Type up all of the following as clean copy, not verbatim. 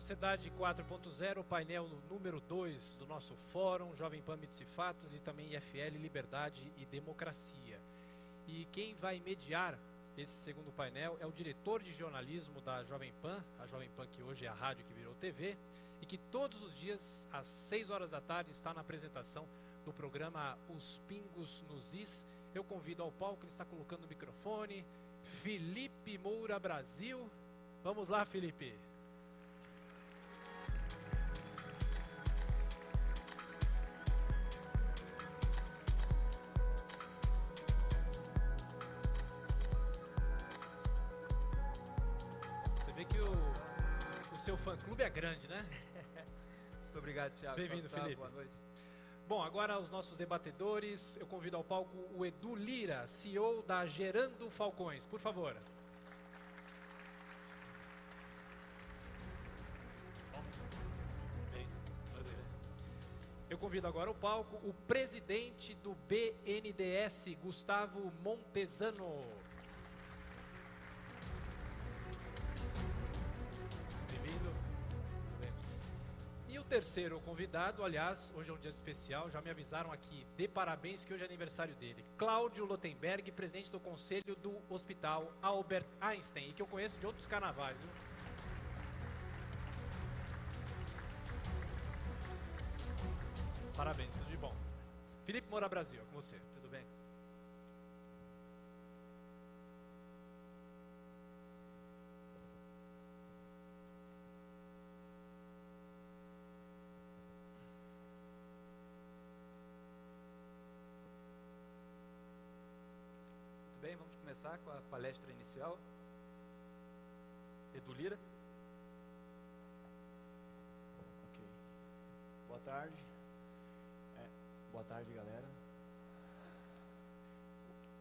Sociedade 4.0, painel número 2 do nosso fórum, Jovem Pan Mitos e Fatos e também IFL Liberdade e Democracia. E quem vai mediar esse segundo painel é o diretor de jornalismo da Jovem Pan, a Jovem Pan que hoje é a rádio que virou TV, e que todos os dias, às 6 horas da tarde, está na apresentação do programa Os Pingos nos Is. Eu convido ao palco, ele está colocando o microfone, Felipe Moura Brasil. Vamos lá, Felipe. Você vê que o seu fã-clube é grande, né? Muito obrigado, Thiago. Bem-vindo, Felipe. Boa noite. Bom, agora os nossos debatedores, eu convido ao palco o Edu Lira, CEO da Gerando Falcões, por favor. Eu convido agora ao palco o presidente do BNDES, Gustavo Montesano. Bem-vindo. E o terceiro convidado, aliás, hoje é um dia especial, já me avisaram aqui, dê parabéns que hoje é aniversário dele. Cláudio Lotenberg, presidente do Conselho do Hospital Albert Einstein, e que eu conheço de outros carnavais, viu? Parabéns, tudo de bom. Felipe Moura Brasil, com você, tudo bem? Muito bem, vamos começar com a palestra inicial. Edu Lira. Ok. Boa tarde. Boa tarde, galera.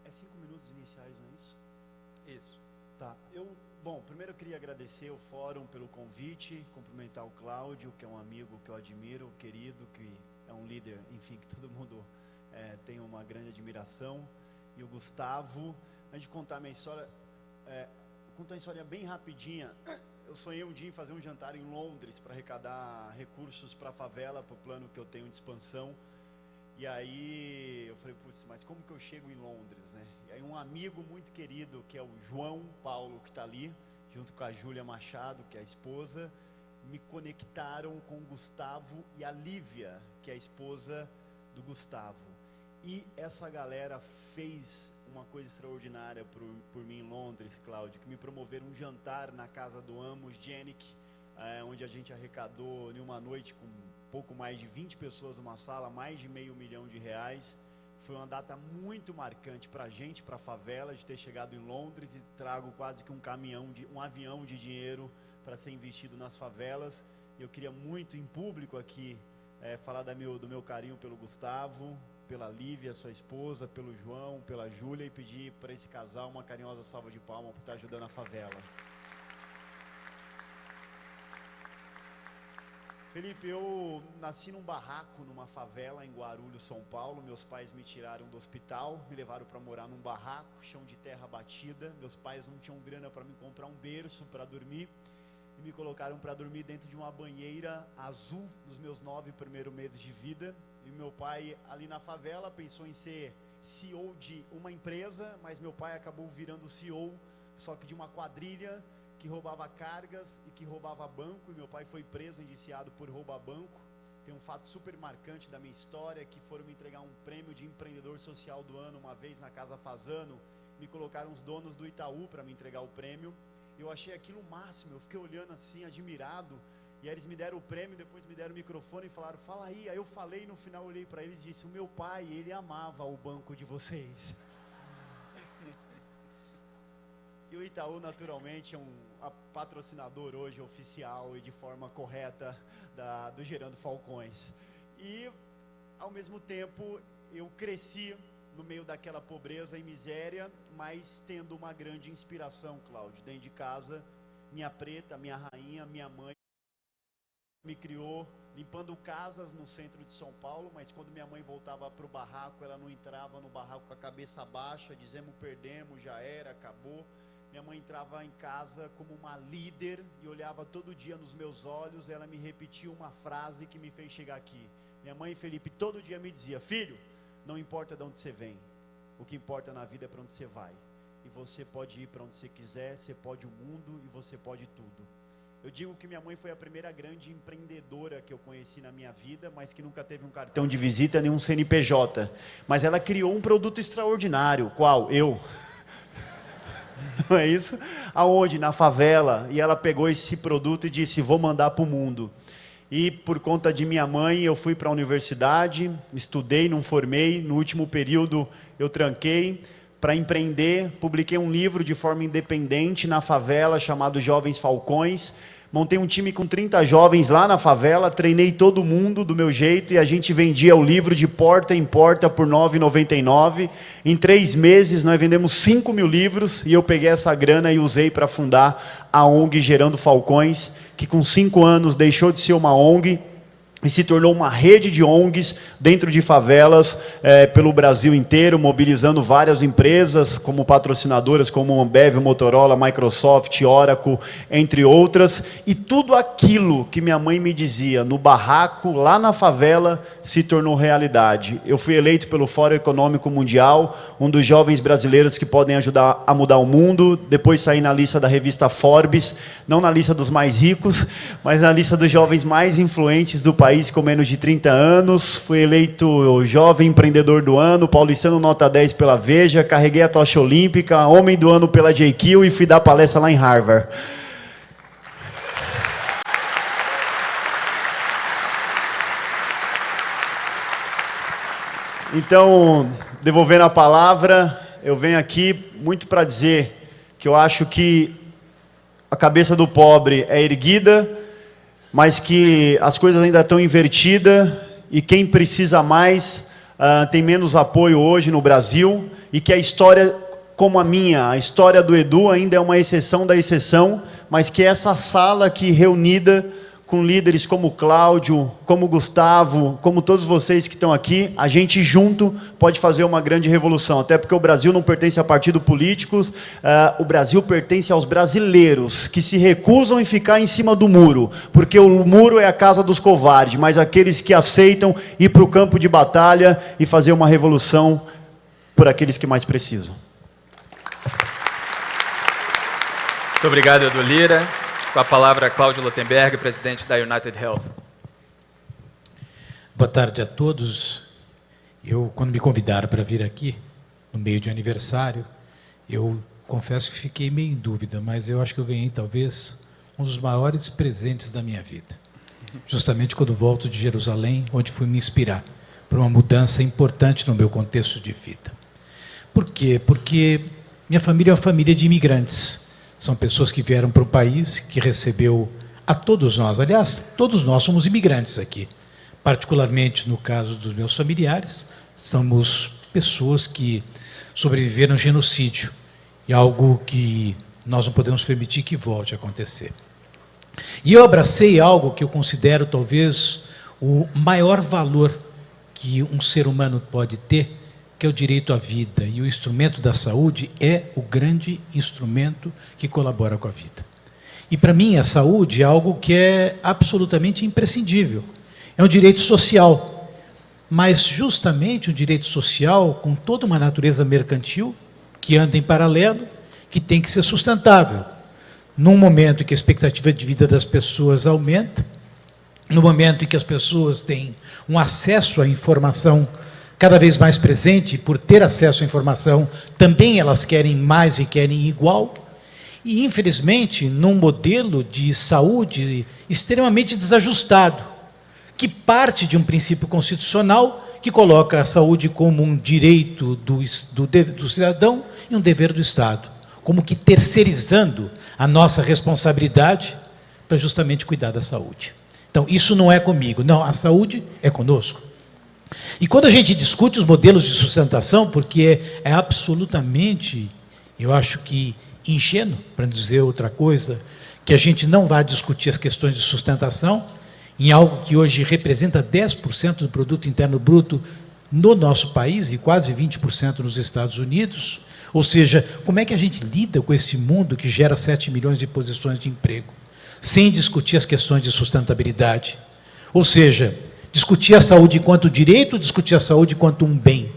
É 5 minutos iniciais, não é isso? Isso. Tá. Bom, primeiro eu queria agradecer o fórum pelo convite, cumprimentar o Cláudio, que é um amigo que eu admiro, querido, que é um líder, enfim, que todo mundo tem uma grande admiração. E o Gustavo, antes de contar minha história, vou contar uma história bem rapidinha. Eu sonhei um dia em fazer um jantar em Londres para arrecadar recursos para a favela, para o plano que eu tenho de expansão. E aí eu falei, putz, mas como que eu chego em Londres, né? E aí um amigo muito querido, que é o João Paulo, que está ali, junto com a Júlia Machado, que é a esposa, me conectaram com o Gustavo e a Lívia, que é a esposa do Gustavo. E essa galera fez uma coisa extraordinária por mim em Londres, Cláudio, que me promoveram um jantar na casa do Amos Janik, onde a gente arrecadou em uma noite com pouco mais de 20 pessoas numa sala, mais de R$500 mil. Foi uma data muito marcante para a gente, para a favela, de ter chegado em Londres e trago quase que um avião de dinheiro para ser investido nas favelas. Eu queria muito em público aqui falar do meu carinho pelo Gustavo, pela Lívia, sua esposa, pelo João, pela Júlia, e pedir para esse casal uma carinhosa salva de palmas por estar ajudando a favela. Felipe, eu nasci num barraco, numa favela em Guarulhos, São Paulo. Meus pais me tiraram do hospital, me levaram para morar num barraco, chão de terra batida. Meus pais não tinham grana para me comprar um berço para dormir e me colocaram para dormir dentro de uma banheira azul nos meus 9 primeiros meses de vida. E meu pai, ali na favela, pensou em ser CEO de uma empresa, mas meu pai acabou virando CEO, só que de uma quadrilha que roubava cargas e que roubava banco, e meu pai foi preso, indiciado por roubar banco. Tem um fato super marcante da minha história, que foram me entregar um prêmio de empreendedor social do ano uma vez na Casa Fazano. Me colocaram os donos do Itaú para me entregar o prêmio. Eu achei aquilo o máximo, eu fiquei olhando assim, admirado, e aí eles me deram o prêmio, depois me deram o microfone e falaram, fala aí. Aí eu falei, e no final eu olhei para eles e disse, o meu pai, ele amava o banco de vocês. E o Itaú, naturalmente, é um patrocinador hoje oficial e de forma correta do Gerando Falcões. E, ao mesmo tempo, eu cresci no meio daquela pobreza e miséria, mas tendo uma grande inspiração, Cláudio. Dentro de casa, minha preta, minha rainha, minha mãe me criou limpando casas no centro de São Paulo, mas quando minha mãe voltava para o barraco, ela não entrava no barraco com a cabeça baixa, dizemos perdemos, já era, acabou. Minha mãe entrava em casa como uma líder e olhava todo dia nos meus olhos, ela me repetia uma frase que me fez chegar aqui. Minha mãe, Felipe, todo dia me dizia: filho, não importa de onde você vem, o que importa na vida é para onde você vai. E você pode ir para onde você quiser, você pode o mundo e você pode tudo. Eu digo que minha mãe foi a primeira grande empreendedora que eu conheci na minha vida, mas que nunca teve um cartão de visita nem um CNPJ. Mas ela criou um produto extraordinário. Qual? Eu. Não é isso? Aonde? Na favela. E ela pegou esse produto e disse: vou mandar para o mundo. E por conta de minha mãe, eu fui para a universidade, estudei, não formei. No último período, eu tranquei para empreender. Publiquei um livro de forma independente na favela, chamado Jovens Falcões. Montei um time com 30 jovens lá na favela, treinei todo mundo do meu jeito e a gente vendia o livro de porta em porta por R$ 9,99. Em 3 meses nós vendemos 5 mil livros e eu peguei essa grana e usei para fundar a ONG Gerando Falcões, que com 5 anos deixou de ser uma ONG e se tornou uma rede de ONGs dentro de favelas pelo Brasil inteiro, mobilizando várias empresas como patrocinadoras, como Ambev, Motorola, Microsoft, Oracle, entre outras. E tudo aquilo que minha mãe me dizia no barraco, lá na favela, se tornou realidade. Eu fui eleito pelo Fórum Econômico Mundial, um dos jovens brasileiros que podem ajudar a mudar o mundo. Depois saí na lista da revista Forbes, não na lista dos mais ricos, mas na lista dos jovens mais influentes do país, com menos de 30 anos, fui eleito o Jovem Empreendedor do Ano, paulistano nota 10 pela Veja, carreguei a tocha olímpica, Homem do Ano pela JQ e fui dar palestra lá em Harvard. Então, devolvendo a palavra, eu venho aqui muito para dizer que eu acho que a cabeça do pobre é erguida, mas que as coisas ainda estão invertidas e quem precisa mais tem menos apoio hoje no Brasil, e que a história como a minha, a história do Edu ainda é uma exceção da exceção, mas que essa sala aqui reunida com líderes como Cláudio, como Gustavo, como todos vocês que estão aqui, a gente junto pode fazer uma grande revolução, até porque o Brasil não pertence a partidos políticos, o Brasil pertence aos brasileiros, que se recusam em ficar em cima do muro, porque o muro é a casa dos covardes, mas aqueles que aceitam ir para o campo de batalha e fazer uma revolução por aqueles que mais precisam. Muito obrigado, Edu Lira. Com a palavra, Cláudio Lotenberg, presidente da United Health. Boa tarde a todos. Eu, quando me convidaram para vir aqui, no meio de aniversário, eu confesso que fiquei meio em dúvida, mas eu acho que eu ganhei, talvez, um dos maiores presentes da minha vida. Justamente quando volto de Jerusalém, onde fui me inspirar para uma mudança importante no meu contexto de vida. Por quê? Porque minha família é uma família de imigrantes. São pessoas que vieram para o país, que recebeu a todos nós. Aliás, todos nós somos imigrantes aqui. Particularmente no caso dos meus familiares, somos pessoas que sobreviveram ao genocídio. E algo que nós não podemos permitir que volte a acontecer. E eu abracei algo que eu considero talvez o maior valor que um ser humano pode ter, que é o direito à vida, e o instrumento da saúde é o grande instrumento que colabora com a vida. E para mim a saúde é algo que é absolutamente imprescindível. É um direito social, mas justamente um direito social com toda uma natureza mercantil, que anda em paralelo, que tem que ser sustentável. Num momento em que a expectativa de vida das pessoas aumenta, no momento em que as pessoas têm um acesso à informação cada vez mais presente, por ter acesso à informação, também elas querem mais e querem igual, e infelizmente num modelo de saúde extremamente desajustado, que parte de um princípio constitucional que coloca a saúde como um direito do cidadão e um dever do Estado, como que terceirizando a nossa responsabilidade para justamente cuidar da saúde. Então, isso não é comigo, não, a saúde é conosco. E quando a gente discute os modelos de sustentação, porque é absolutamente, eu acho que ingênuo, para não dizer outra coisa, que a gente não vai discutir as questões de sustentação em algo que hoje representa 10% do produto interno bruto no nosso país e quase 20% nos Estados Unidos. Ou seja, como é que a gente lida com esse mundo que gera 7 milhões de posições de emprego, sem discutir as questões de sustentabilidade? Ou seja, discutir a saúde enquanto direito, discutir a saúde enquanto um bem.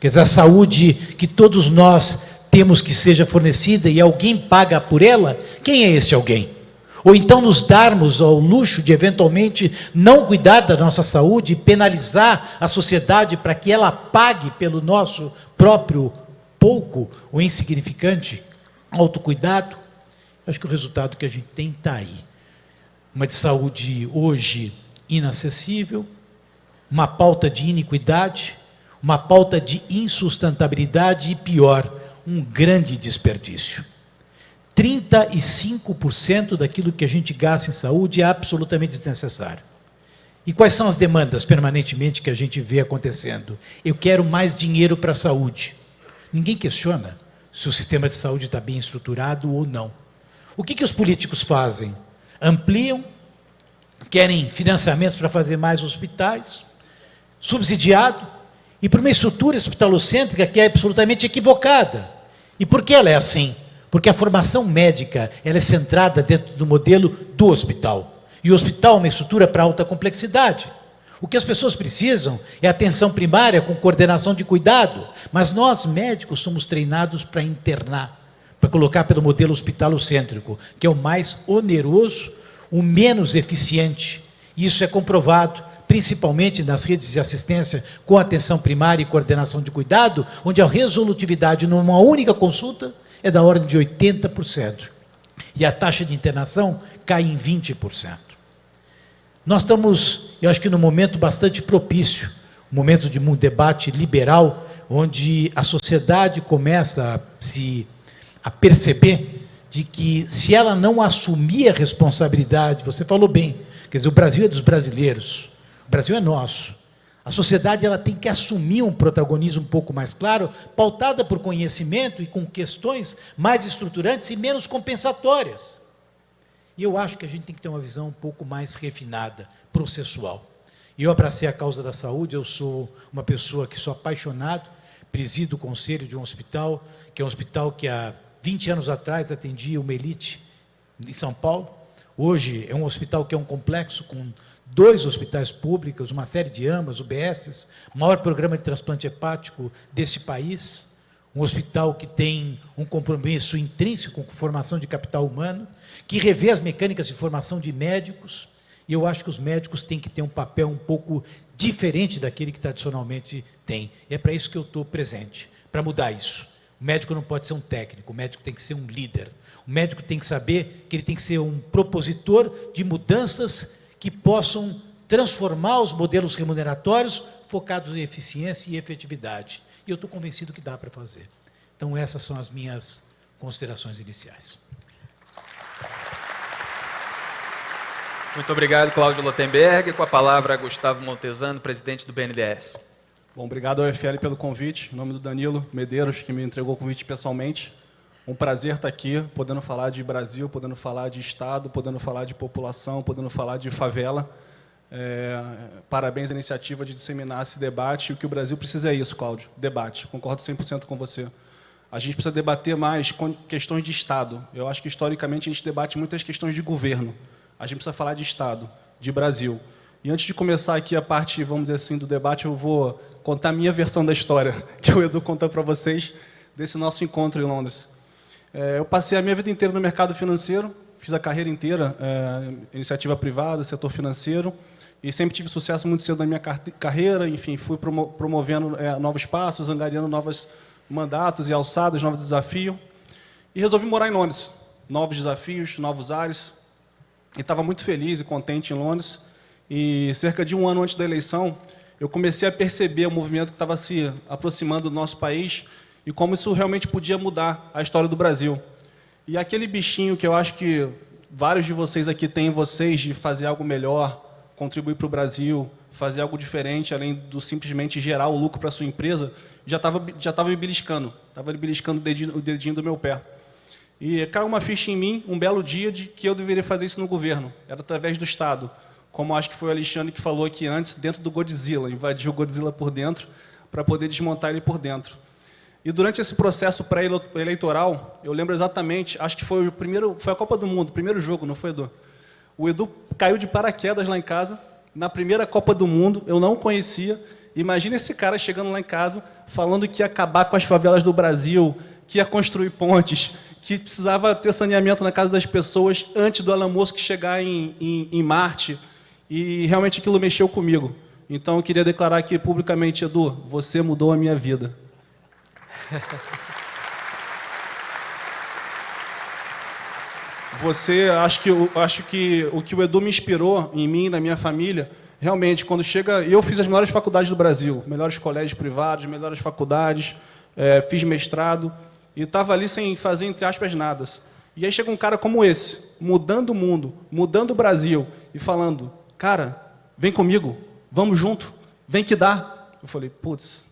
Quer dizer, a saúde que todos nós temos que seja fornecida e alguém paga por ela, quem é esse alguém? Ou então nos darmos ao luxo de, eventualmente, não cuidar da nossa saúde e penalizar a sociedade para que ela pague pelo nosso próprio pouco ou insignificante autocuidado? Acho que o resultado que a gente tem está aí. Uma de saúde hoje inacessível, uma pauta de iniquidade, uma pauta de insustentabilidade e, pior, um grande desperdício. 35% daquilo que a gente gasta em saúde é absolutamente desnecessário. E quais são as demandas permanentemente que a gente vê acontecendo? Eu quero mais dinheiro para a saúde. Ninguém questiona se o sistema de saúde está bem estruturado ou não. O que os políticos fazem? Ampliam, querem financiamentos para fazer mais hospitais, subsidiado, e por uma estrutura hospitalocêntrica que é absolutamente equivocada. E por que ela é assim? Porque a formação médica ela é centrada dentro do modelo do hospital. E o hospital é uma estrutura para alta complexidade. O que as pessoas precisam é atenção primária com coordenação de cuidado, mas nós, médicos, somos treinados para internar, para colocar pelo modelo hospitalocêntrico, que é o mais oneroso, o menos eficiente. Isso é comprovado, principalmente nas redes de assistência com atenção primária e coordenação de cuidado, onde a resolutividade numa única consulta é da ordem de 80%. E a taxa de internação cai em 20%. Nós estamos, eu acho que num momento bastante propício, um momento de um debate liberal, onde a sociedade começa a perceber de que, se ela não assumir a responsabilidade, você falou bem, quer dizer, o Brasil é dos brasileiros, o Brasil é nosso. A sociedade ela tem que assumir um protagonismo um pouco mais claro, pautada por conhecimento e com questões mais estruturantes e menos compensatórias. E eu acho que a gente tem que ter uma visão um pouco mais refinada, processual. E eu abracei a causa da saúde, eu sou uma pessoa que sou apaixonado, presido o conselho de um hospital, que é um hospital que há 20 anos atrás atendia uma elite em São Paulo. Hoje é um hospital que é um complexo com 2 hospitais públicos, uma série de AMAs, UBSs, maior programa de transplante hepático desse país, um hospital que tem um compromisso intrínseco com formação de capital humano, que revê as mecânicas de formação de médicos, e eu acho que os médicos têm que ter um papel um pouco diferente daquele que tradicionalmente tem. É para isso que eu estou presente, para mudar isso. O médico não pode ser um técnico, o médico tem que ser um líder. O médico tem que saber que ele tem que ser um propositor de mudanças que possam transformar os modelos remuneratórios focados em eficiência e efetividade. E eu estou convencido que dá para fazer. Então, essas são as minhas considerações iniciais. Muito obrigado, Cláudio Lotenberg. Com a palavra, Gustavo Montesano, presidente do BNDES. Bom, obrigado ao FL pelo convite. Em nome do Danilo Medeiros, que me entregou o convite pessoalmente. Um prazer estar aqui, podendo falar de Brasil, podendo falar de Estado, podendo falar de população, podendo falar de favela. Parabéns à iniciativa de disseminar esse debate. E o que o Brasil precisa é isso, Cláudio, debate. Concordo 100% com você. A gente precisa debater mais com questões de Estado. Eu acho que, historicamente, a gente debate muitas questões de governo. A gente precisa falar de Estado, de Brasil. E antes de começar aqui a parte, vamos dizer assim, do debate, eu vou contar a minha versão da história, que o Edu contou para vocês, desse nosso encontro em Londres. Eu passei a minha vida inteira no mercado financeiro, fiz a carreira inteira, iniciativa privada, setor financeiro, e sempre tive sucesso muito cedo na minha carreira, enfim, fui promovendo novos passos, angariando novos mandatos e alçadas, novos desafios, e resolvi morar em Londres. Novos desafios, novos ares, e estava muito feliz e contente em Londres, e cerca de um ano antes da eleição, eu comecei a perceber o movimento que estava se aproximando do nosso país, e como isso realmente podia mudar a história do Brasil. E aquele bichinho que eu acho que vários de vocês aqui têm em vocês, de fazer algo melhor, contribuir para o Brasil, fazer algo diferente, além do simplesmente gerar o lucro para a sua empresa, já estava me beliscando. Estava beliscando o dedinho do meu pé. E caiu uma ficha em mim, um belo dia, de que eu deveria fazer isso no governo. Era através do Estado. Como acho que foi o Alexandre que falou aqui antes, dentro do Godzilla. Invadiu o Godzilla por dentro. para poder desmontar ele por dentro. E durante esse processo pré-eleitoral, eu lembro exatamente, acho que foi a Copa do Mundo, o primeiro jogo, não foi, Edu? O Edu caiu de paraquedas lá em casa, na primeira Copa do Mundo, eu não o conhecia. Imagina esse cara chegando lá em casa, falando que ia acabar com as favelas do Brasil, que ia construir pontes, que precisava ter saneamento na casa das pessoas antes do Elon Musk chegar em Marte. E realmente aquilo mexeu comigo. Então eu queria declarar aqui publicamente, Edu, você mudou a minha vida. Acho que o que o Edu me inspirou em mim, na minha família, realmente, quando chega... Eu fiz as melhores faculdades do Brasil, melhores colégios privados, melhores faculdades, fiz mestrado, e estava ali sem fazer, entre aspas, nada. E aí chega um cara como esse, mudando o mundo, mudando o Brasil, e falando, cara, vem comigo, vamos junto, vem que dá. Eu falei, putz,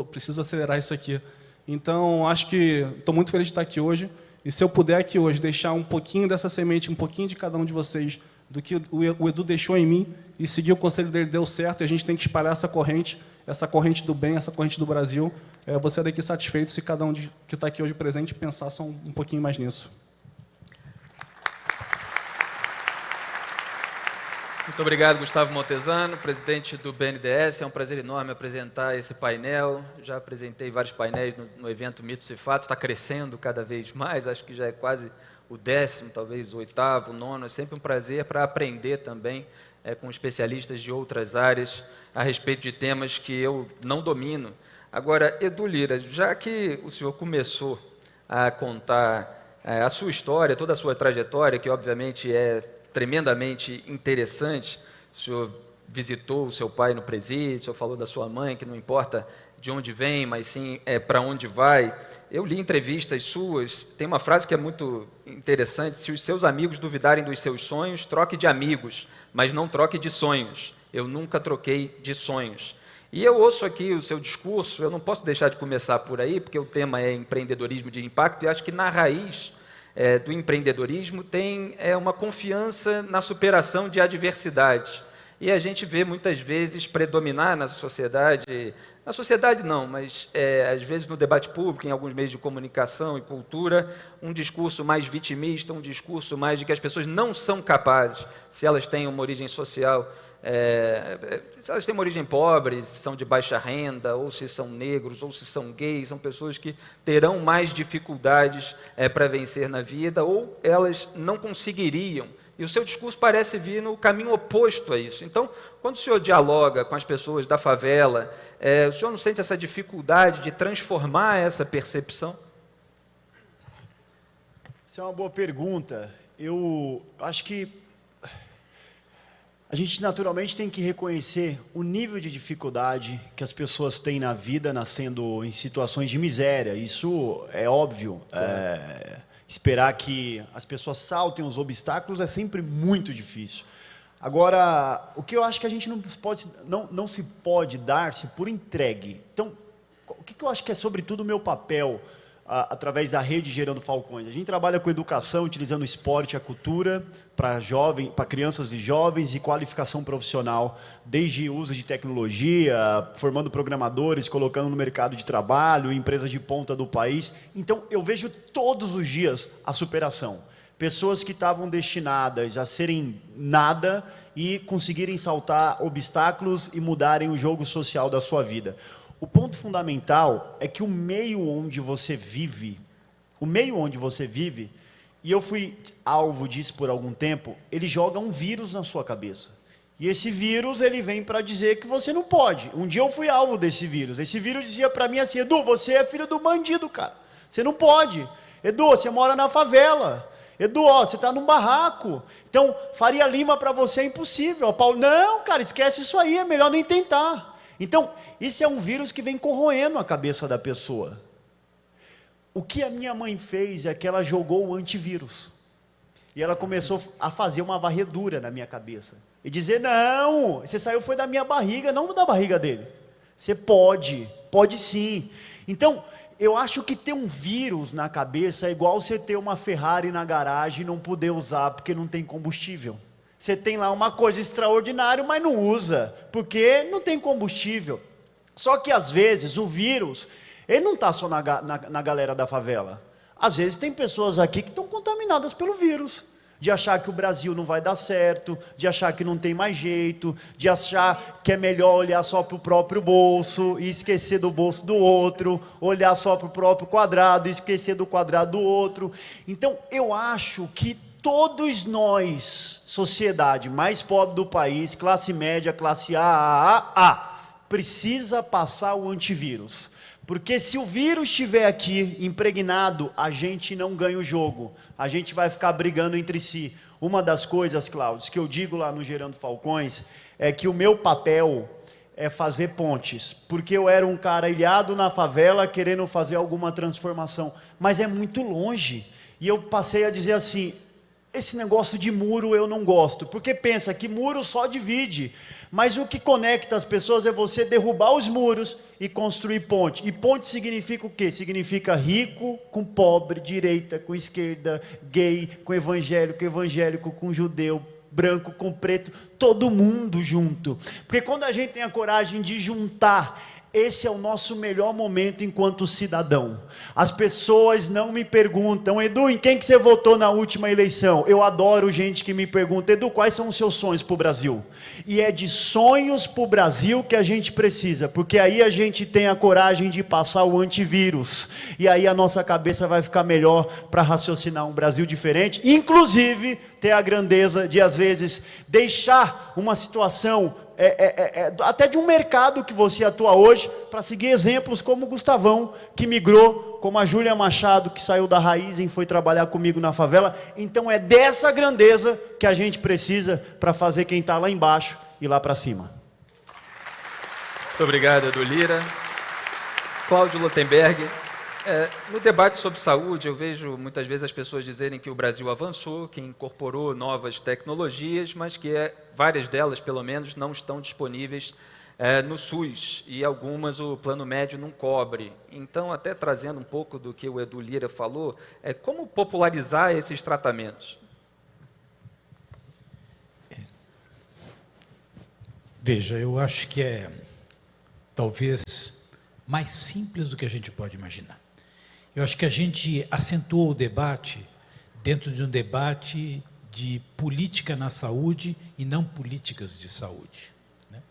preciso acelerar isso aqui. Então, acho que estou muito feliz de estar aqui hoje, e se eu puder aqui hoje deixar um pouquinho dessa semente, um pouquinho de cada um de vocês, do que o Edu deixou em mim, e seguir o conselho dele deu certo, e a gente tem que espalhar essa corrente do bem, essa corrente do Brasil. Vou sair daqui satisfeito se cada um que está aqui hoje presente pensar só um pouquinho mais nisso. Muito obrigado, Gustavo Montesano, presidente do BNDES. É um prazer enorme apresentar esse painel. Já apresentei vários painéis no evento Mitos e Fatos, está crescendo cada vez mais, acho que já é quase o 10º, talvez o 8º, o 9º. É sempre um prazer para aprender também com especialistas de outras áreas a respeito de temas que eu não domino. Agora, Edu Lyra, já que o senhor começou a contar a sua história, toda a sua trajetória, que obviamente é tremendamente interessante, o senhor visitou o seu pai no presídio, o senhor falou da sua mãe, que não importa de onde vem, mas sim para onde vai. Eu li entrevistas suas, tem uma frase que é muito interessante: se os seus amigos duvidarem dos seus sonhos, troque de amigos, mas não troque de sonhos. Eu nunca troquei de sonhos. E eu ouço aqui o seu discurso, eu não posso deixar de começar por aí, porque o tema é empreendedorismo de impacto, e acho que na raiz do empreendedorismo tem uma confiança na superação de adversidades. E a gente vê muitas vezes predominar na sociedade não, mas às vezes no debate público, em alguns meios de comunicação e cultura, um discurso mais vitimista, um discurso mais de que as pessoas não são capazes, se elas têm uma origem social, se elas têm uma origem pobre, se são de baixa renda, ou se são negros, ou se são gays, são pessoas que terão mais dificuldades para vencer na vida, ou elas não conseguiriam. E o seu discurso parece vir no caminho oposto a isso. Então, quando o senhor dialoga com as pessoas da favela, o senhor não sente essa dificuldade de transformar essa percepção? Essa é uma boa pergunta. Eu acho que a gente naturalmente tem que reconhecer o nível de dificuldade que as pessoas têm na vida, nascendo em situações de miséria. Isso é óbvio. Esperar que as pessoas saltem os obstáculos é sempre muito difícil. Agora, o que eu acho que a gente não se pode dar-se por entregue. Então, o que eu acho que é sobretudo o meu papel através da rede Gerando Falcões? A gente trabalha com educação, utilizando o esporte e a cultura para crianças e jovens, e qualificação profissional, desde uso de tecnologia, formando programadores, colocando no mercado de trabalho, empresas de ponta do país. Então, eu vejo todos os dias a superação. Pessoas que estavam destinadas a serem nada e conseguirem saltar obstáculos e mudarem o jogo social da sua vida. O ponto fundamental é que o meio onde você vive, e eu fui alvo disso por algum tempo, ele joga um vírus na sua cabeça. E esse vírus, ele vem para dizer que você não pode. Um dia eu fui alvo desse vírus. Esse vírus dizia para mim assim: Edu, você é filho do bandido, cara. Você não pode. Edu, você mora na favela. Edu, você está num barraco. Então, Faria Lima para você é impossível. Paulo, não, cara, esquece isso aí, é melhor nem tentar. Então, isso é um vírus que vem corroendo a cabeça da pessoa. O que a minha mãe fez é que ela jogou o antivírus. E ela começou a fazer uma varredura na minha cabeça. E dizer: não, você saiu foi da minha barriga, não da barriga dele. Você pode sim. Então, eu acho que ter um vírus na cabeça é igual você ter uma Ferrari na garagem e não poder usar porque não tem combustível. Você tem lá uma coisa extraordinária, mas não usa, porque não tem combustível. Só que, às vezes, o vírus, ele não está só na galera da favela. Às vezes, tem pessoas aqui que estão contaminadas pelo vírus. De achar que o Brasil não vai dar certo, de achar que não tem mais jeito, de achar que é melhor olhar só para o próprio bolso e esquecer do bolso do outro, olhar só para o próprio quadrado e esquecer do quadrado do outro. Então, eu acho que todos nós, sociedade mais pobre do país, classe média, classe A, precisa passar o antivírus. Porque se o vírus estiver aqui impregnado, a gente não ganha o jogo. A gente vai ficar brigando entre si. Uma das coisas, Cláudio, que eu digo lá no Gerando Falcões, é que o meu papel é fazer pontes. Porque eu era um cara ilhado na favela, querendo fazer alguma transformação. Mas é muito longe. E eu passei a dizer assim, esse negócio de muro eu não gosto. Porque pensa que muro só divide. Mas o que conecta as pessoas é você derrubar os muros e construir ponte. E ponte significa o quê? Significa rico com pobre, direita com esquerda, gay com evangélico com judeu, branco com preto, todo mundo junto. Porque quando a gente tem a coragem de juntar, esse é o nosso melhor momento enquanto cidadão. As pessoas não me perguntam, Edu, em quem que você votou na última eleição? Eu adoro gente que me pergunta, Edu, quais são os seus sonhos para o Brasil? E é de sonhos para o Brasil que a gente precisa, porque aí a gente tem a coragem de passar o antivírus, e aí a nossa cabeça vai ficar melhor para raciocinar um Brasil diferente, inclusive ter a grandeza de, às vezes, deixar uma situação até de um mercado que você atua hoje, para seguir exemplos como o Gustavão, que migrou, como a Júlia Machado, que saiu da Raiz e foi trabalhar comigo na favela. Então é dessa grandeza que a gente precisa para fazer quem está lá embaixo e lá para cima. Muito obrigado, Edu Lira. Cláudio Lotenberg. No debate sobre saúde, eu vejo muitas vezes as pessoas dizerem que o Brasil avançou, que incorporou novas tecnologias, mas que várias delas, pelo menos, não estão disponíveis no SUS, e algumas o plano médio não cobre. Então, até trazendo um pouco do que o Edu Lira falou, como popularizar esses tratamentos? Veja, eu acho que é talvez mais simples do que a gente pode imaginar. Eu acho que a gente acentuou o debate dentro de um debate de política na saúde e não políticas de saúde, né?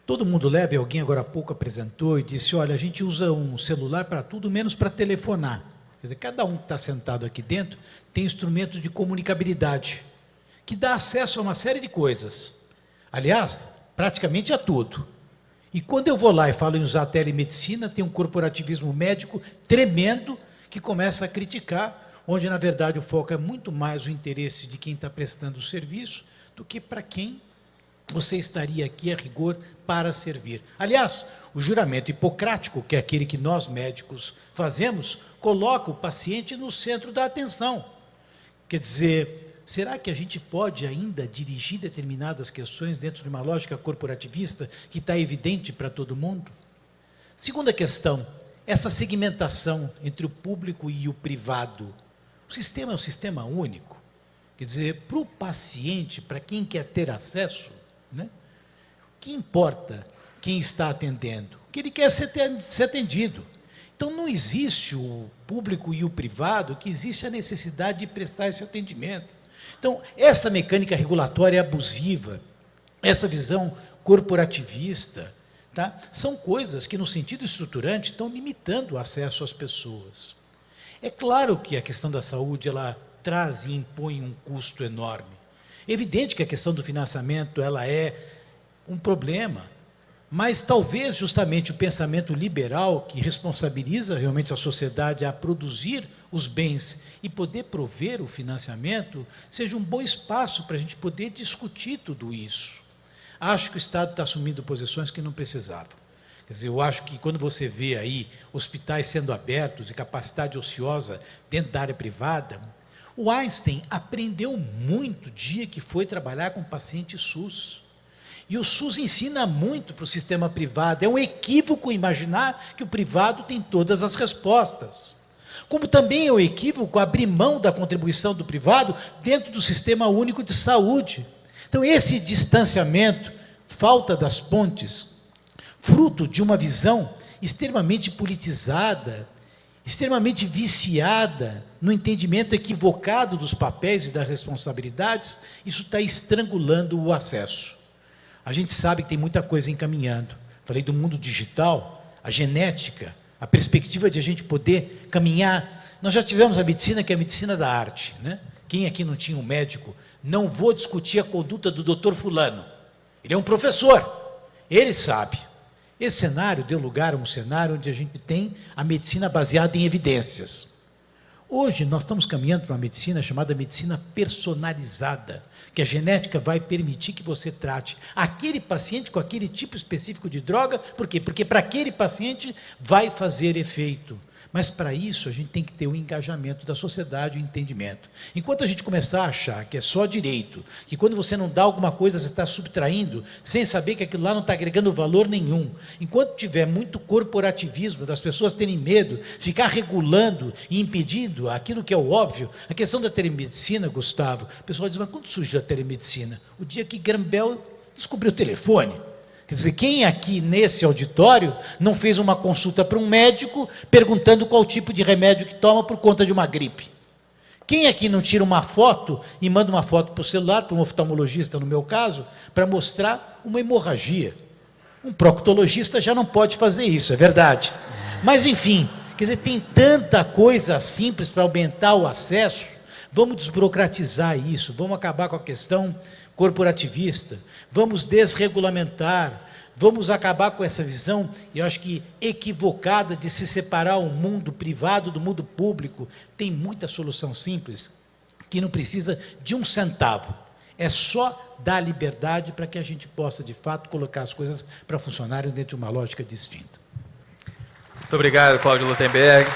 Todo mundo leva, e alguém agora há pouco apresentou e disse, olha, a gente usa um celular para tudo, menos para telefonar. Quer dizer, cada um que está sentado aqui dentro tem instrumentos de comunicabilidade, que dá acesso a uma série de coisas. Aliás, praticamente a tudo. E quando eu vou lá e falo em usar a telemedicina, tem um corporativismo médico tremendo que começa a criticar, onde, na verdade, o foco é muito mais o interesse de quem está prestando o serviço do que para quem você estaria aqui, a rigor, para servir. Aliás, o juramento hipocrático, que é aquele que nós médicos fazemos, coloca o paciente no centro da atenção. Quer dizer, será que a gente pode ainda dirigir determinadas questões dentro de uma lógica corporativista que está evidente para todo mundo? Segunda questão, essa segmentação entre o público e o privado. O sistema é um sistema único. Quer dizer, para o paciente, para quem quer ter acesso, né, o que importa quem está atendendo? Que ele quer ser atendido. Então, não existe o público e o privado, que existe a necessidade de prestar esse atendimento. Então, essa mecânica regulatória abusiva, essa visão corporativista, tá, são coisas que, no sentido estruturante, estão limitando o acesso às pessoas. É claro que a questão da saúde, ela traz e impõe um custo enorme. É evidente que a questão do financiamento, ela é um problema, mas talvez justamente o pensamento liberal, que responsabiliza realmente a sociedade a produzir os bens e poder prover o financiamento, seja um bom espaço para a gente poder discutir tudo isso. Acho que o Estado está assumindo posições que não precisava. Quer dizer, eu acho que quando você vê aí hospitais sendo abertos e capacidade ociosa dentro da área privada, o Einstein aprendeu muito dia que foi trabalhar com paciente SUS. E o SUS ensina muito para o sistema privado. É um equívoco imaginar que o privado tem todas as respostas. Como também é um equívoco abrir mão da contribuição do privado dentro do sistema único de saúde. Então, esse distanciamento, falta das pontes, fruto de uma visão extremamente politizada, extremamente viciada, no entendimento equivocado dos papéis e das responsabilidades. Isso está estrangulando o acesso. A gente sabe que tem muita coisa encaminhando. Falei do mundo digital, a genética, a perspectiva de a gente poder caminhar. Nós já tivemos a medicina, que é a medicina da arte, né? Quem aqui não tinha um médico? Não vou discutir a conduta do doutor fulano. Ele é um professor, ele sabe. Esse cenário deu lugar a um cenário onde a gente tem a medicina baseada em evidências. Hoje nós estamos caminhando para uma medicina chamada medicina personalizada, que a genética vai permitir que você trate aquele paciente com aquele tipo específico de droga. Por quê? Porque para aquele paciente vai fazer efeito. Mas para isso a gente tem que ter o engajamento da sociedade, o entendimento. Enquanto a gente começar a achar que é só direito, que quando você não dá alguma coisa você está subtraindo, sem saber que aquilo lá não está agregando valor nenhum, enquanto tiver muito corporativismo, das pessoas terem medo, ficar regulando e impedindo aquilo que é o óbvio, a questão da telemedicina, Gustavo, o pessoal diz, mas quando surgiu a telemedicina? O dia que Graham Bell descobriu o telefone. Quer dizer, quem aqui nesse auditório não fez uma consulta para um médico perguntando qual tipo de remédio que toma por conta de uma gripe? Quem aqui não tira uma foto e manda uma foto para o celular, para um oftalmologista, no meu caso, para mostrar uma hemorragia? Um proctologista já não pode fazer isso, é verdade. Mas, enfim, quer dizer, tem tanta coisa simples para aumentar o acesso. Vamos desburocratizar isso, vamos acabar com a questão corporativista, vamos desregulamentar, vamos acabar com essa visão, eu acho que equivocada, de se separar o mundo privado do mundo público. Tem muita solução simples, que não precisa de um centavo, é só dar liberdade para que a gente possa, de fato, colocar as coisas para funcionarem dentro de uma lógica distinta. Muito obrigado, Cláudio Lutemberg.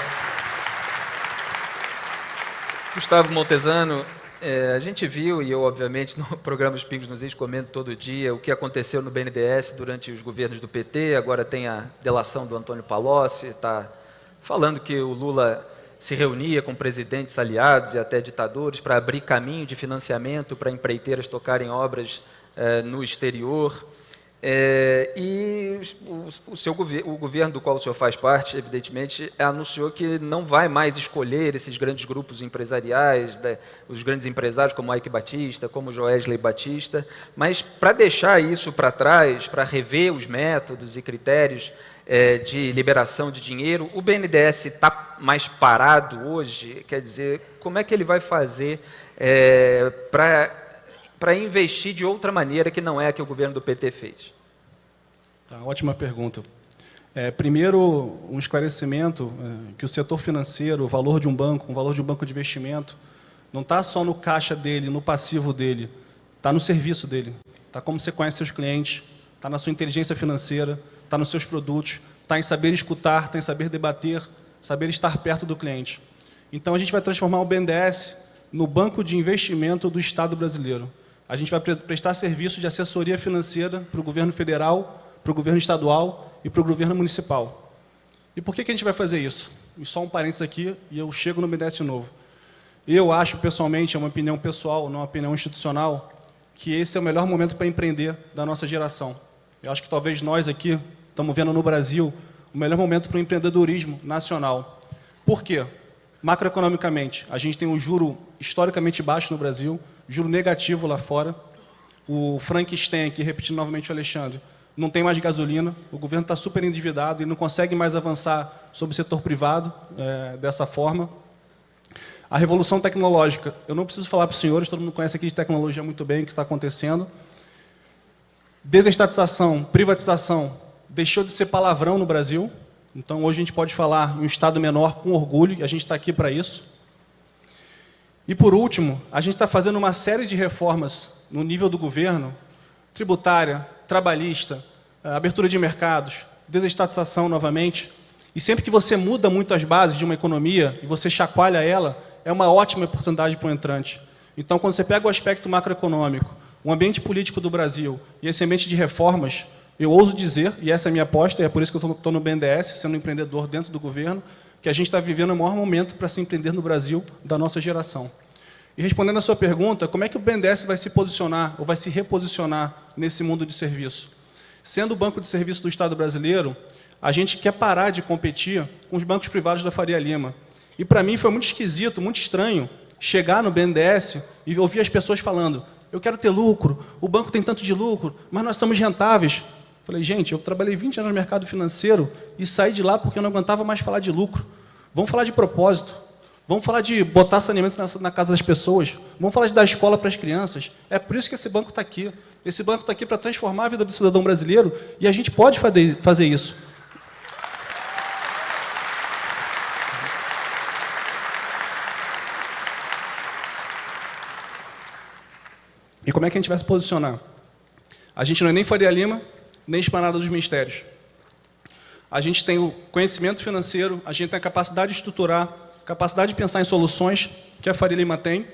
Gustavo Montesano, a gente viu, e eu, obviamente, no programa dos Pingos nos Is, comento todo dia, o que aconteceu no BNDES durante os governos do PT. Agora tem a delação do Antônio Palocci, está falando que o Lula se reunia com presidentes aliados e até ditadores para abrir caminho de financiamento para empreiteiras tocarem obras no exterior. E o governo do qual o senhor faz parte, evidentemente, anunciou que não vai mais escolher esses grandes grupos empresariais, os grandes empresários como Ike Batista, como Joesley Batista, mas para deixar isso para trás, para rever os métodos e critérios de liberação de dinheiro. O BNDES está mais parado hoje, quer dizer, como é que ele vai fazer para investir de outra maneira que não é a que o governo do PT fez? Tá, ótima pergunta. Primeiro, um esclarecimento, que o setor financeiro, o valor de um banco de investimento, não está só no caixa dele, no passivo dele, está no serviço dele, está como você conhece seus clientes, está na sua inteligência financeira, está nos seus produtos, está em saber escutar, está em saber debater, saber estar perto do cliente. Então, a gente vai transformar o BNDES no banco de investimento do Estado brasileiro. A gente vai prestar serviço de assessoria financeira para o governo federal, para o governo estadual e para o governo municipal. E por que a gente vai fazer isso? E só um parênteses aqui, e eu chego no BNDES de novo. Eu acho, pessoalmente, é uma opinião pessoal, não uma opinião institucional, que esse é o melhor momento para empreender da nossa geração. Eu acho que talvez nós aqui estamos vendo no Brasil o melhor momento para o empreendedorismo nacional. Por quê? Macroeconomicamente, a gente tem um juro historicamente baixo no Brasil, juro negativo lá fora. O Frankenstein, aqui repetindo novamente o Alexandre, não tem mais gasolina, o governo está super endividado e não consegue mais avançar sobre o setor privado dessa forma. A revolução tecnológica, eu não preciso falar para os senhores, todo mundo conhece aqui de tecnologia muito bem o que está acontecendo. Desestatização, privatização, deixou de ser palavrão no Brasil, então hoje a gente pode falar em um Estado menor com orgulho, e a gente está aqui para isso. E, por último, a gente está fazendo uma série de reformas no nível do governo, tributária, trabalhista, abertura de mercados, desestatização novamente. E sempre que você muda muito as bases de uma economia e você chacoalha ela, é uma ótima oportunidade para o entrante. Então, quando você pega o aspecto macroeconômico, o ambiente político do Brasil e esse ambiente de reformas, eu ouso dizer, e essa é a minha aposta, e é por isso que eu estou no BNDES, sendo um empreendedor dentro do governo, que a gente está vivendo o maior momento para se empreender no Brasil da nossa geração. E respondendo a sua pergunta, como é que o BNDES vai se posicionar ou vai se reposicionar nesse mundo de serviço? Sendo o banco de serviço do Estado brasileiro, a gente quer parar de competir com os bancos privados da Faria Lima. E, para mim, foi muito esquisito, muito estranho, chegar no BNDES e ouvir as pessoas falando: eu quero ter lucro, o banco tem tanto de lucro, mas nós somos rentáveis. Falei, gente, eu trabalhei 20 anos no mercado financeiro e saí de lá porque eu não aguentava mais falar de lucro. Vamos falar de propósito. Vamos falar de botar saneamento na casa das pessoas. Vamos falar de dar escola para as crianças. É por isso que esse banco está aqui. Esse banco está aqui para transformar a vida do cidadão brasileiro e a gente pode fazer isso. E como é que a gente vai se posicionar? A gente não é nem Faria Lima, nem Esplanada dos Mistérios. A gente tem o conhecimento financeiro, a gente tem a capacidade de estruturar, capacidade de pensar em soluções que a Faria Lima tem.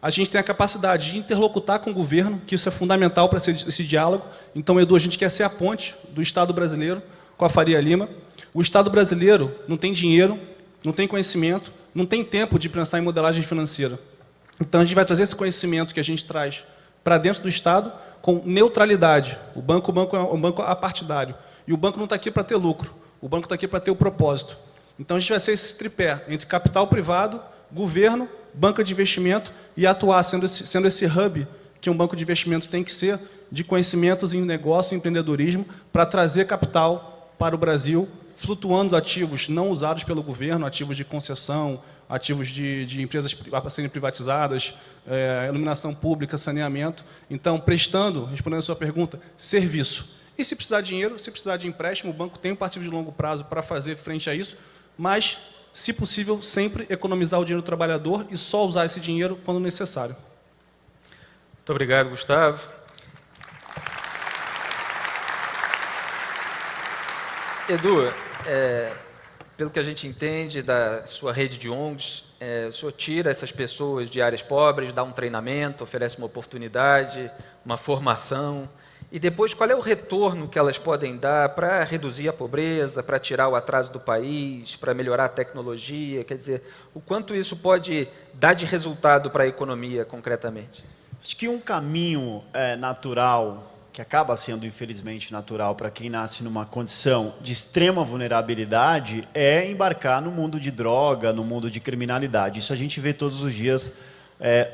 A gente tem a capacidade de interlocutar com o governo, que isso é fundamental para esse diálogo. Então, Edu, a gente quer ser a ponte do Estado brasileiro com a Faria Lima. O Estado brasileiro não tem dinheiro, não tem conhecimento, não tem tempo de pensar em modelagem financeira. Então, a gente vai trazer esse conhecimento que a gente traz para dentro do Estado com neutralidade. O banco é um banco apartidário. E o banco não está aqui para ter lucro. O banco está aqui para ter o propósito. Então, a gente vai ser esse tripé entre capital privado, governo, banca de investimento e atuar sendo esse hub que um banco de investimento tem que ser, de conhecimentos em negócio e empreendedorismo, para trazer capital para o Brasil, flutuando ativos não usados pelo governo, ativos de concessão, ativos de empresas a serem privatizadas, iluminação pública, saneamento. Então, respondendo a sua pergunta, serviço. E se precisar de dinheiro, se precisar de empréstimo, o banco tem um passivo de longo prazo para fazer frente a isso, mas, se possível, sempre economizar o dinheiro do trabalhador e só usar esse dinheiro quando necessário. Muito obrigado, Gustavo. Edu, pelo que a gente entende da sua rede de ONGs, o senhor tira essas pessoas de áreas pobres, dá um treinamento, oferece uma oportunidade, uma formação, e depois qual é o retorno que elas podem dar para reduzir a pobreza, para tirar o atraso do país, para melhorar a tecnologia? Quer dizer, o quanto isso pode dar de resultado para a economia, concretamente? Acho que um caminho natural, que acaba sendo, infelizmente, natural para quem nasce numa condição de extrema vulnerabilidade, é embarcar no mundo de droga, no mundo de criminalidade. Isso a gente vê todos os dias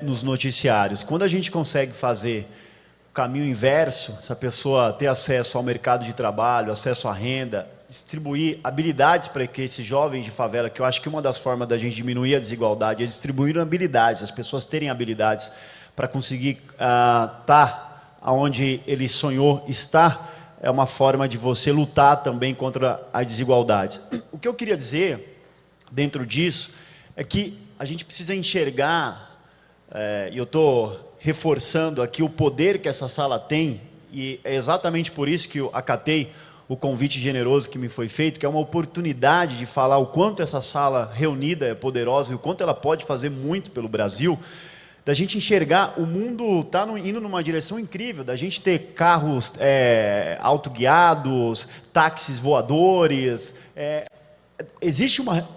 nos noticiários. Quando a gente consegue fazer o caminho inverso, essa pessoa ter acesso ao mercado de trabalho, acesso à renda, distribuir habilidades para que esses jovens de favela, que eu acho que uma das formas da gente diminuir a desigualdade é distribuir habilidades, as pessoas terem habilidades para conseguir estar onde ele sonhou estar, é uma forma de você lutar também contra as desigualdades. O que eu queria dizer, dentro disso, é que a gente precisa enxergar, e eu estou reforçando aqui o poder que essa sala tem, e é exatamente por isso que eu acatei o convite generoso que me foi feito, que é uma oportunidade de falar o quanto essa sala reunida é poderosa e o quanto ela pode fazer muito pelo Brasil, da gente enxergar o mundo está indo numa direção incrível, da gente ter carros autoguiados, táxis voadores. Existe uma,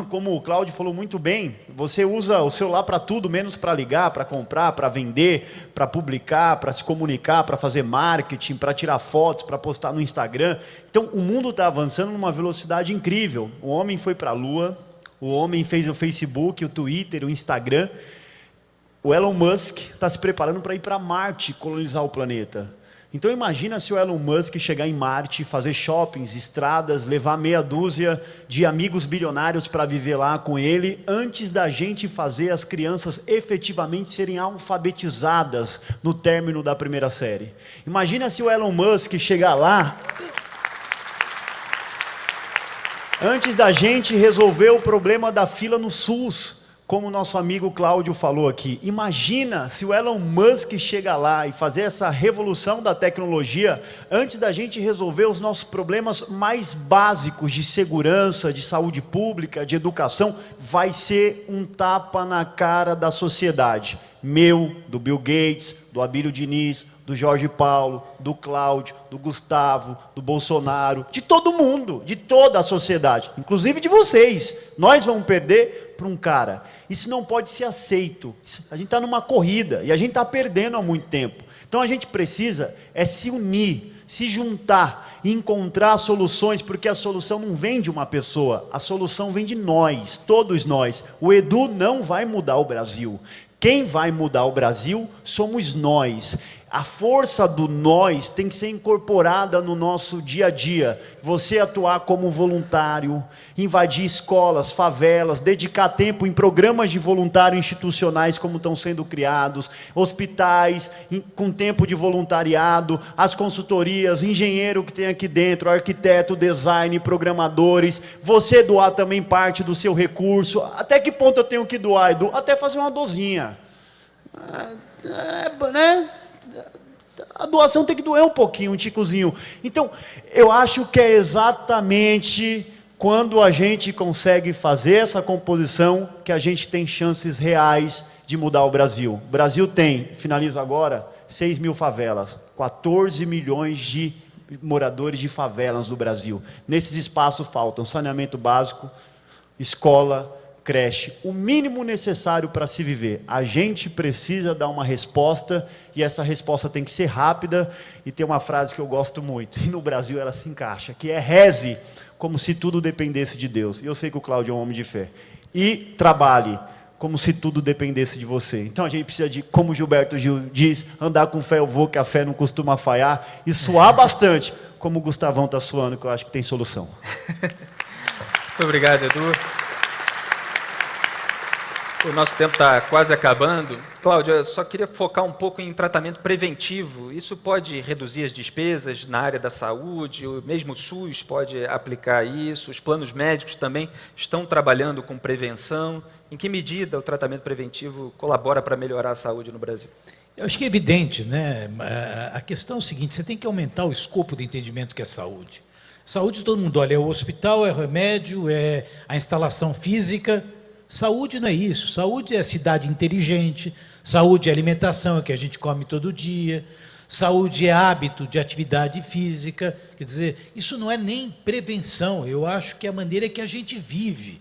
como o Cláudio falou muito bem, você usa o celular para tudo, menos para ligar, para comprar, para vender, para publicar, para se comunicar, para fazer marketing, para tirar fotos, para postar no Instagram. Então, o mundo está avançando numa velocidade incrível. O homem foi para a Lua, o homem fez o Facebook, o Twitter, o Instagram. O Elon Musk está se preparando para ir para Marte e colonizar o planeta. Então imagina se o Elon Musk chegar em Marte, fazer shoppings, estradas, levar meia dúzia de amigos bilionários para viver lá com ele, antes da gente fazer as crianças efetivamente serem alfabetizadas no término da primeira série. Imagina se o Elon Musk chegar lá, antes da gente resolver o problema da fila no SUS, como o nosso amigo Cláudio falou aqui. Imagina se o Elon Musk chega lá e fazer essa revolução da tecnologia antes da gente resolver os nossos problemas mais básicos de segurança, de saúde pública, de educação, vai ser um tapa na cara da sociedade. Meu, do Bill Gates, do Abílio Diniz, do Jorge Paulo, do Cláudio, do Gustavo, do Bolsonaro, de todo mundo, de toda a sociedade, inclusive de vocês. Nós vamos perder para um cara. Isso não pode ser aceito. A gente está numa corrida e a gente está perdendo há muito tempo. Então a gente precisa se unir se juntar e encontrar soluções, porque a solução não vem de uma pessoa, a solução vem de nós, todos nós. O Edu não vai mudar o Brasil. Quem vai mudar o Brasil somos nós. A força do nós tem que ser incorporada no nosso dia a dia. Você atuar como voluntário, invadir escolas, favelas, dedicar tempo em programas de voluntário institucionais como estão sendo criados, hospitais com tempo de voluntariado, as consultorias, engenheiro que tem aqui dentro, arquiteto, design, programadores, você doar também parte do seu recurso. Até que ponto eu tenho que doar, Edu? Até fazer uma dozinha. Né? A doação tem que doer um pouquinho, um ticozinho. Então, eu acho que é exatamente quando a gente consegue fazer essa composição que a gente tem chances reais de mudar o Brasil. O Brasil tem, finalizo agora, 6 mil favelas, 14 milhões de moradores de favelas no Brasil. Nesses espaços faltam saneamento básico, escola, creche, o mínimo necessário para se viver. A gente precisa dar uma resposta, e essa resposta tem que ser rápida, e tem uma frase que eu gosto muito, e no Brasil ela se encaixa, que é: reze como se tudo dependesse de Deus. E eu sei que o Cláudio é um homem de fé. E trabalhe como se tudo dependesse de você. Então a gente precisa de, como Gilberto Gil diz, andar com fé eu vou, que a fé não costuma falhar, e suar bastante, como o Gustavão está suando, que eu acho que tem solução. Muito obrigado, Edu. O nosso tempo está quase acabando. Cláudio, eu só queria focar um pouco em tratamento preventivo. Isso pode reduzir as despesas na área da saúde, o mesmo SUS pode aplicar isso, os planos médicos também estão trabalhando com prevenção. Em que medida o tratamento preventivo colabora para melhorar a saúde no Brasil? Eu acho que é evidente, né? A questão é o seguinte: você tem que aumentar o escopo do entendimento que é saúde. Saúde, todo mundo olha, é o hospital, é o remédio, é a instalação física. Saúde não é isso. Saúde é cidade inteligente, saúde é alimentação, é o que a gente come todo dia, saúde é hábito de atividade física. Quer dizer, isso não é nem prevenção, eu acho que é a maneira que a gente vive.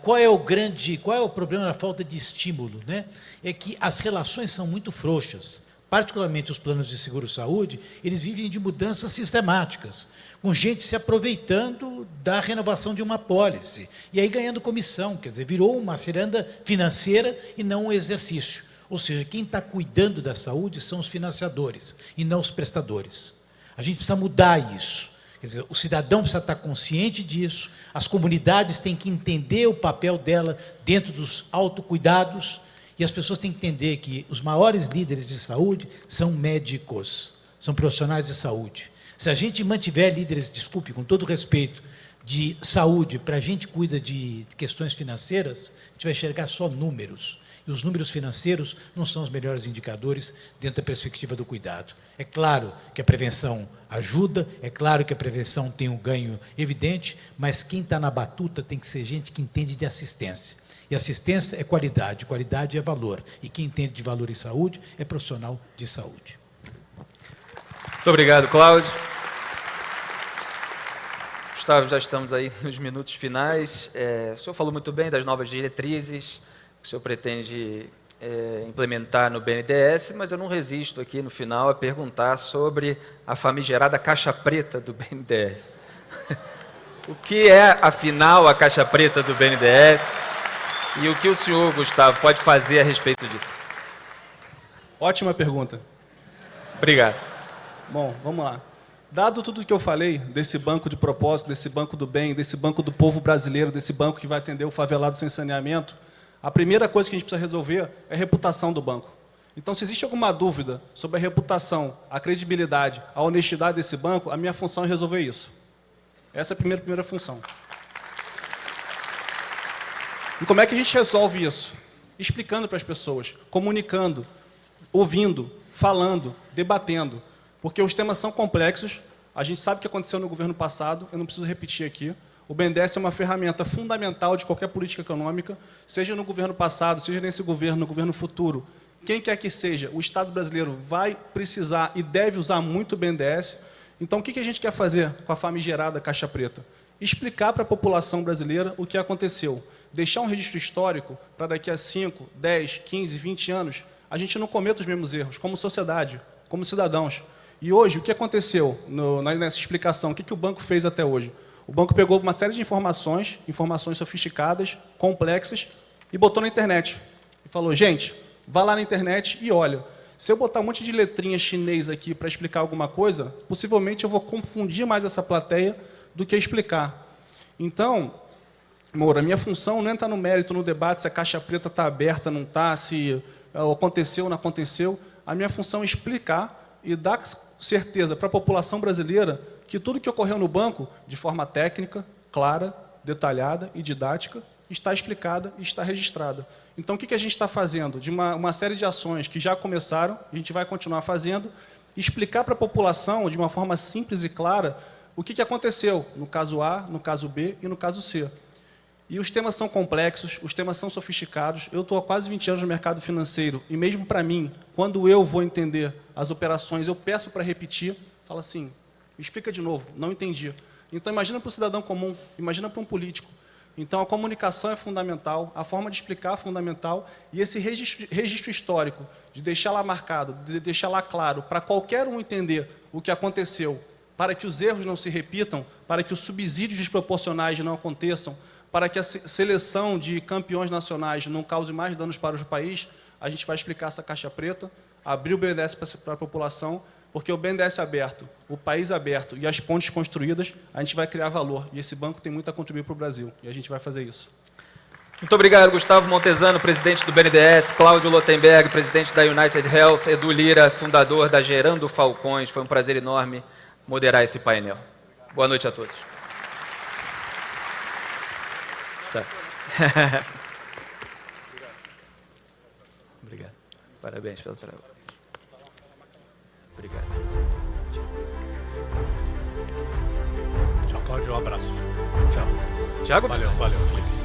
Qual é o problema da falta de estímulo, né? É que as relações são muito frouxas, particularmente os planos de seguro-saúde, eles vivem de mudanças sistemáticas, com gente se aproveitando da renovação de uma apólice, e aí ganhando comissão, quer dizer, virou uma ciranda financeira e não um exercício. Ou seja, quem está cuidando da saúde são os financiadores, e não os prestadores. A gente precisa mudar isso. Quer dizer, o cidadão precisa estar consciente disso, as comunidades têm que entender o papel dela dentro dos autocuidados, e as pessoas têm que entender que os maiores líderes de saúde são médicos, são profissionais de saúde. Se a gente mantiver líderes, desculpe, com todo respeito, de saúde, para a gente cuida de questões financeiras, a gente vai enxergar só números. E os números financeiros não são os melhores indicadores dentro da perspectiva do cuidado. É claro que a prevenção ajuda, é claro que a prevenção tem um ganho evidente, mas quem está na batuta tem que ser gente que entende de assistência. E assistência é qualidade é valor. E quem entende de valor em saúde é profissional de saúde. Muito obrigado, Cláudio. Gustavo, já estamos aí nos minutos finais. O senhor falou muito bem das novas diretrizes que o senhor pretende implementar no BNDES, mas eu não resisto aqui no final a perguntar sobre a famigerada caixa preta do BNDES. O que é, afinal, a caixa preta do BNDES e o que o senhor, Gustavo, pode fazer a respeito disso? Ótima pergunta. Obrigado. Bom, vamos lá. Dado tudo que eu falei, desse banco de propósito, desse banco do bem, desse banco do povo brasileiro, desse banco que vai atender o favelado sem saneamento, a primeira coisa que a gente precisa resolver é a reputação do banco. Então, se existe alguma dúvida sobre a reputação, a credibilidade, a honestidade desse banco, a minha função é resolver isso. Essa é a primeira função. E como é que a gente resolve isso? Explicando para as pessoas, comunicando, ouvindo, falando, debatendo. Porque os temas são complexos, a gente sabe o que aconteceu no governo passado, eu não preciso repetir aqui. O BNDES é uma ferramenta fundamental de qualquer política econômica, seja no governo passado, seja nesse governo, no governo futuro. Quem quer que seja, o Estado brasileiro vai precisar e deve usar muito o BNDES. Então, o que a gente quer fazer com a famigerada caixa preta? Explicar para a população brasileira o que aconteceu. Deixar um registro histórico para daqui a 5, 10, 15, 20 anos, a gente não cometa os mesmos erros, como sociedade, como cidadãos. E hoje, o que aconteceu nessa explicação? O que o banco fez até hoje? O banco pegou uma série de informações sofisticadas, complexas, e botou na internet. E falou, gente, vá lá na internet e olha. Se eu botar um monte de letrinhas chinês aqui para explicar alguma coisa, possivelmente eu vou confundir mais essa plateia do que explicar. Então, Moura, a minha função não é entrar no mérito, no debate, se a caixa preta está aberta, não está, se aconteceu ou não aconteceu. A minha função é explicar e dar certeza para a população brasileira que tudo que ocorreu no banco, de forma técnica, clara, detalhada e didática, está explicada e está registrada. Então, o que a gente está fazendo? De uma série de ações que já começaram, a gente vai continuar fazendo, explicar para a população, de uma forma simples e clara, o que aconteceu no caso A, no caso B e no caso C. E os temas são complexos, os temas são sofisticados. Eu estou há quase 20 anos no mercado financeiro, e mesmo para mim, quando eu vou entender as operações, eu peço para repetir, falo assim, me explica de novo, não entendi. Então, imagina para o cidadão comum, imagina para um político. Então, a comunicação é fundamental, a forma de explicar é fundamental, e esse registro histórico, de deixar lá marcado, de deixar lá claro, para qualquer um entender o que aconteceu, para que os erros não se repitam, para que os subsídios desproporcionais não aconteçam, para que a seleção de campeões nacionais não cause mais danos para o país, a gente vai explicar essa caixa preta, abrir o BNDES para a população, porque o BNDES aberto, o país aberto e as pontes construídas, a gente vai criar valor. E esse banco tem muito a contribuir para o Brasil. E a gente vai fazer isso. Muito obrigado, Gustavo Montesano, presidente do BNDES, Cláudio Lotenberg, presidente da United Health, Edu Lira, fundador da Gerando Falcões. Foi um prazer enorme moderar esse painel. Boa noite a todos. Tá. Obrigado. Parabéns pelo trabalho. Obrigado. Tchau, Cláudio. Um abraço. Tchau. Thiago? Valeu, Felipe.